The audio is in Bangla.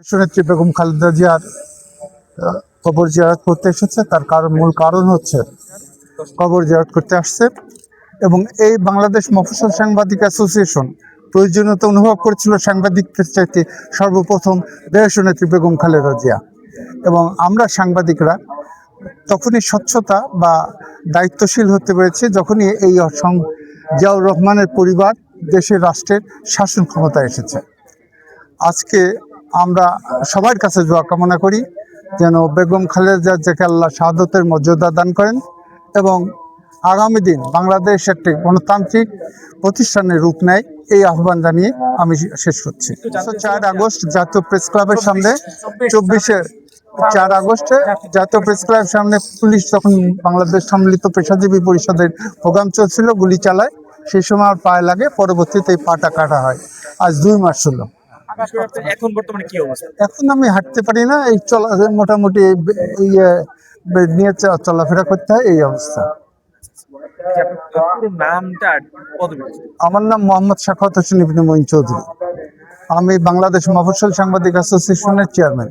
দেশনেত্রী বেগম খালেদা জিয়ার কবর জিয়ারত করতে এসেছে। তার মূল কারণ হচ্ছে কবর জিয়ারত করতে আসছে এবং এই বাংলাদেশ মফস্বল সাংবাদিক অ্যাসোসিয়েশন প্রয়োজনীয়তা অনুভব করেছিল সাংবাদিকদের চাইতে সর্বপ্রথম দেশনেত্রী বেগম খালেদা জিয়া। এবং আমরা সাংবাদিকরা তখনই স্বচ্ছতা বা দায়িত্বশীল হতে পেরেছি যখনই এই জিয়াউর রহমানের পরিবার দেশের রাষ্ট্রের শাসন ক্ষমতায় এসেছে। আজকে আমরা সবার কাছে দোয়া কামনা করি যেন বেগম খালেদা জিয়াকে আল্লাহ শাহাদতের মর্যাদা দান করেন এবং আগামী দিন বাংলাদেশ একটি গণতান্ত্রিক প্রতিষ্ঠানের রূপ নেয়, এই আহ্বান জানিয়ে আমি শেষ করছি। 4 আগস্ট জাতীয় প্রেস ক্লাবের সামনে 4 আগস্টে জাতীয় প্রেস ক্লাবের সামনে পুলিশ যখন বাংলাদেশ সম্মিলিত পেশাজীবী পরিষদের প্রোগ্রাম চলছিল গুলি চালায়, সেই সময় আর পায়ে লাগে, পরবর্তীতে এই পাটা কাটা হয়। আজ 2 মাস হলো। এখন বর্তমানে কি অবস্থা? এখন আমি হাঁটতে পারি না, এই মোটামুটি নিয়ে চলাফেরা করতে হয়, এই অবস্থা। নামটা আমার নাম মোহাম্মদ সাখাওয়াত হোসেন ইবনে মঈন চৌধুরী। আমি বাংলাদেশ মফস্বল সাংবাদিক অ্যাসোসিয়েশনের চেয়ারম্যান।